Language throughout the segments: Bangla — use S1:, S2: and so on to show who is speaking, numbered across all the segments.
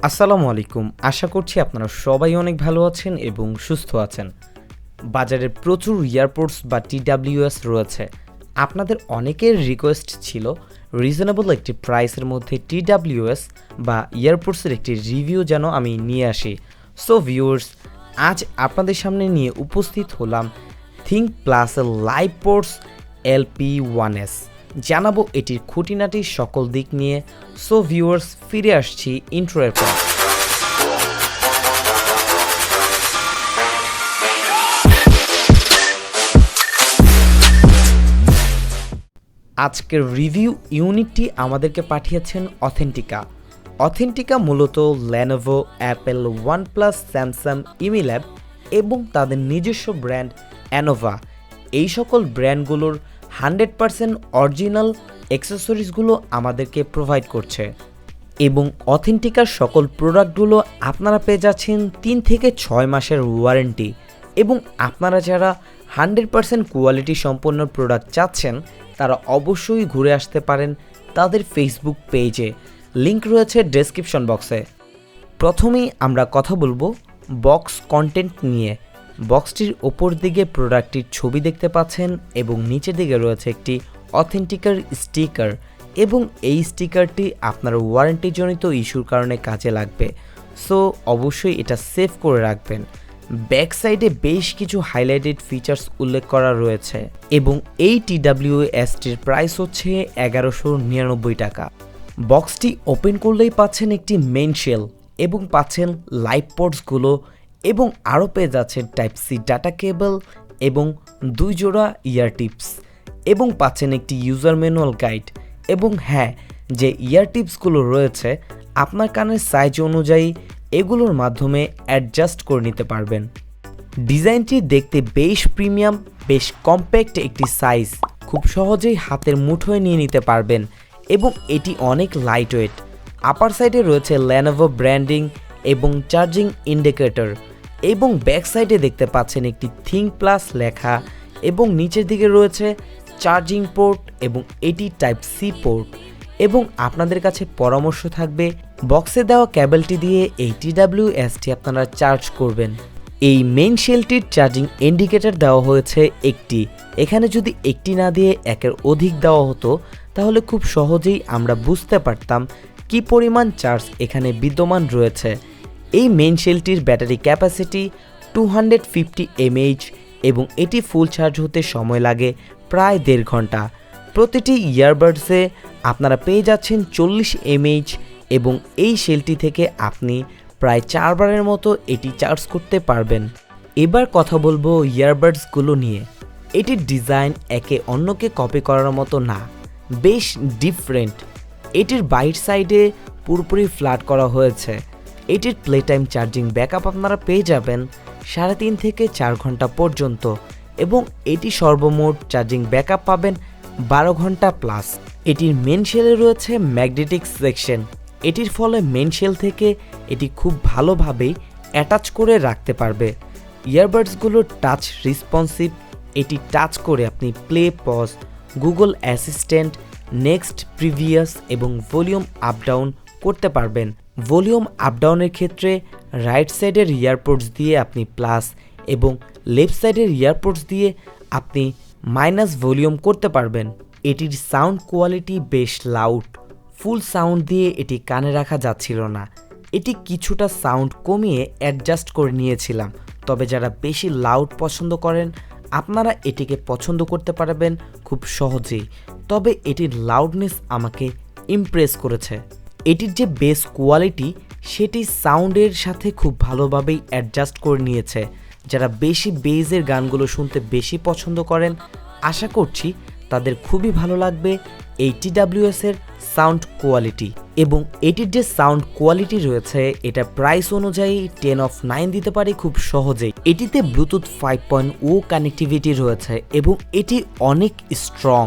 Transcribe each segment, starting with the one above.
S1: আসসালামু আলাইকুম। আশা করছি আপনারা সবাই অনেক ভালো আছেন এবং সুস্থ আছেন। বাজারে প্রচুর ইয়ারপোডস বা TWS রয়েছে। আপনাদের অনেকের রিকোয়েস্ট ছিল রিজনেবল একটি প্রাইসের মধ্যে TWS বা ইয়ারপোডসের একটি রিভিউ যেন আমি নিয়ে আসি। সো ভিউয়ার্স, আজ আপনাদের সামনে নিয়ে উপস্থিত হলাম thinkplus-এর লাইভপোডস LP1s। জানাবো এটির খুঁটিনাটি সকল দিক নিয়ে। সো ভিউয়ার্স, ফিরে আসছি ইন্ট্রোর পর। আজকের রিভিউ ইউনিটটি আমাদেরকে পাঠিয়েছেন অথেন্টিকা মূলত Lenovo, অ্যাপেল, OnePlus, স্যামসাং, ইমিল্যাব এবং তাদের নিজস্ব ব্র্যান্ড অ্যানোভা, এই সকল ব্র্যান্ডগুলোর 100% অরিজিনাল অ্যাক্সেসরিজগুলো আমাদেরকে প্রোভাইড করছে এবং অথেন্টিকার সকল প্রোডাক্টগুলো আপনারা পেয়ে যাচ্ছেন 3 থেকে 6 মাসের ওয়ারেন্টি। এবং আপনারা যারা 100% কোয়ালিটি সম্পন্ন প্রোডাক্ট চাচ্ছেন তারা অবশ্যই ঘুরে আসতে পারেন তাদের ফেসবুক পেজে, লিংক রয়েছে ডেসক্রিপশন বক্সে। প্রথমেই আমরা কথা বলবো বক্স কন্টেন্ট নিয়ে। বক্সটির ওপর দিকে প্রোডাক্টটির ছবি দেখতে পাচ্ছেন এবং নিচের দিকে রয়েছে একটি অথেন্টিকার স্টিকার এবং এই স্টিকারটি আপনার ওয়ারেন্টিজনিত ইস্যুর কারণে কাজে লাগবে। সো অবশ্যই এটা সেভ করে রাখবেন। ব্যাক সাইডে বেশ কিছু হাইলাইটেড ফিচার্স উল্লেখ করা রয়েছে এবং এই TWS-টির প্রাইস হচ্ছে 1199 টাকা। বক্সটি ওপেন করলেই পাচ্ছেন একটি মেইন শেল এবং পাচ্ছেন লাইভ পোর্টসগুলো এবং আরও পেয়ে যাচ্ছে টাইপ-C ডাটা কেবল এবং 2 জোড়া ইয়ার টিপস এবং পাচ্ছেন একটি ইউজার ম্যানুয়াল গাইড। এবং হ্যাঁ, যে ইয়ার টিপসগুলো রয়েছে আপনার কানের সাইজ অনুযায়ী এগুলোর মাধ্যমে অ্যাডজাস্ট করে নিতে পারবেন। ডিজাইনটি দেখতে বেশ প্রিমিয়াম, বেশ কম্প্যাক্ট একটি সাইজ, খুব সহজেই হাতের মুঠোয় নিয়ে নিতে পারবেন এবং এটি অনেক লাইটওয়েট। আপার সাইডে রয়েছে Lenovo ব্র্যান্ডিং এবং চার্জিং ইন্ডিকেটর এবং ব্যাক সাইডে দেখতে পাচ্ছেন একটি thinkplus লেখা এবং নিচের দিকে রয়েছে চার্জিং পোর্ট এবং এটি টাইপ-C পোর্ট। এবং আপনাদের কাছে পরামর্শ থাকবে বক্সে দেওয়া কেবলটি দিয়ে এই TWS-টি আপনারা চার্জ করবেন। এই মেইন শেলটির চার্জিং ইন্ডিকেটর দেওয়া হয়েছে একটি, এখানে যদি একটি না দিয়ে একের অধিক দেওয়া হতো তাহলে খুব সহজেই আমরা বুঝতে পারতাম কি পরিমাণ চার্জ এখানে বিদ্যমান রয়েছে। এই মেইন শেলটির ব্যাটারি ক্যাপাসিটি 250 mAh এবং এটি ফুল চার্জ হতে সময় লাগে প্রায় 1.5 ঘন্টা। প্রতিটি ইয়ারবাডসে আপনারা পেয়ে যাচ্ছেন 40 mAh এবং এই শেলটি থেকে আপনি প্রায় 4 বারের মতো এটি চার্জ করতে পারবেন। এবার কথা বলবো ইয়ারবাডসগুলো নিয়ে। এটির ডিজাইন একে অন্যকে কপি করার মতো না, বেশ ডিফারেন্ট। এটির বাইট সাইডে পুরোপুরি ফ্ল্যাট করা হয়েছে। এটির প্লে টাইম চার্জিং ব্যাকআপ আপনারা পেয়ে যাবেন 3.5 থেকে 4 ঘন্টা পর্যন্ত এবং এটি সর্বমোট চার্জিং ব্যাকআপ পাবেন 12 ঘন্টা প্লাস। এটির মেন শেলে রয়েছে ম্যাগনেটিক সেকশন, এটির ফলে মেন শেল থেকে এটি খুব ভালোভাবেই অ্যাটাচ করে রাখতে পারবে। ইয়ারবাডসগুলো টাচ রেসপন্সিভ, এটি টাচ করে আপনি play, pause, Google assistant, next, previous এবং ভলিউম আপ ডাউন করতে পারবেন। ভলিউম আপ ডাউনের ক্ষেত্রে রাইট সাইডের ইয়ারপোডস দিয়ে আপনি প্লাস এবং লেফট সাইডের ইয়ারপোডস দিয়ে আপনি মাইনাস ভলিউম করতে পারবেন। এটির সাউন্ড কোয়ালিটি বেশ লাউড, ফুল সাউন্ড দিয়ে এটি কানে রাখা যাচ্ছিল না। এটি কিছুটা সাউন্ড কমিয়ে অ্যাডজাস্ট করে নিয়েছিলাম, তবে যারা বেশি লাউড পছন্দ করেন আপনারা এটিকে পছন্দ করতে পারবেন খুব সহজেই। তবে এটির লাউডনেস আমাকে ইমপ্রেস করেছে। এটির যে বেস কোয়ালিটি সেটি সাউন্ডের সাথে খুব ভালোভাবেই অ্যাডজাস্ট করে নিয়েছে। যারা বেশি বেজের গানগুলো শুনতে বেশি পছন্দ করেন আশা করছি তাদের খুবই ভালো লাগবে এই TWS-এর সাউন্ড কোয়ালিটি। এবং এটির যে সাউন্ড কোয়ালিটি রয়েছে এটা প্রাইস অনুযায়ী 10 of 9 দিতে পারি খুব সহজেই। এটিতে ব্লুটুথ 5.0 কানেক্টিভিটি রয়েছে এবং এটি অনেক স্ট্রং।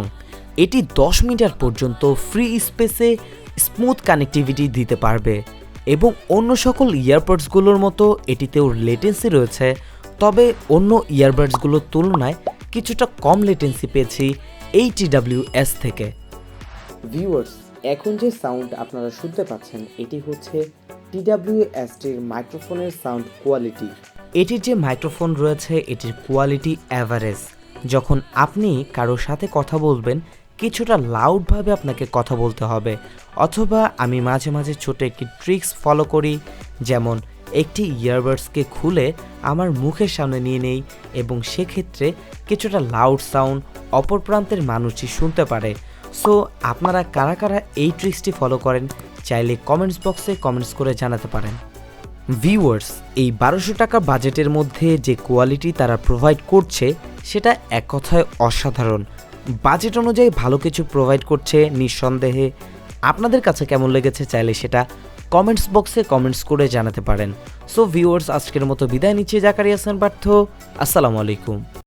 S1: এটি 10 মিটার পর্যন্ত ফ্রি স্পেসে স্মুথ কানেক্টিভিটি দিতে পারবে এবং অন্য সকল ইয়ারবাডসগুলোর মতো এটিতেও লেটেন্সি রয়েছে, তবে অন্য ইয়ারবাডসগুলোর তুলনায় কিছুটা কম লেটেন্সি পেয়েছি এই TWS থেকে। ভিউয়ার্স, এখন যে সাউন্ড আপনারা শুনতে পাচ্ছেন এটি হচ্ছে TWS-টির মাইক্রোফোনের সাউন্ড কোয়ালিটি। এটির যে মাইক্রোফোন রয়েছে এটির কোয়ালিটি অ্যাভারেজ। যখন আপনি কারোর সাথে কথা বলবেন কিছুটা লাউডভাবে আপনাকে কথা বলতে হবে, অথবা আমি মাঝে মাঝে ছোট একটি ট্রিক্স ফলো করি, যেমন একটি ইয়ারবাডসকে খুলে আমার মুখের সামনে নিয়ে নেই এবং সেক্ষেত্রে কিছুটা লাউড সাউন্ড অপর প্রান্তের মানুষটি শুনতে পারে। সো আপনারা কারা কারা এই ট্রিক্সটি ফলো করেন চাইলে কমেন্টস বক্সে কমেন্টস করে জানাতে পারেন। ভিউয়ার্স, এই 1200 টাকা বাজেটের মধ্যে যে কোয়ালিটি তারা প্রোভাইড করছে সেটা এক কথায় অসাধারণ। বাজেট অনুযায়ী ভালো কিছু প্রোভাইড করছে নিঃসন্দেহে। আপনাদের কাছে কেমন লেগেছে চাইলে সেটা কমেন্টস বক্সে কমেন্টস করে জানাতে পারেন। সো ভিউয়ার্স, আজকের মতো বিদায় নিচ্ছি। জাকারিয়া হাসান পার্থ। আসসালামু আলাইকুম।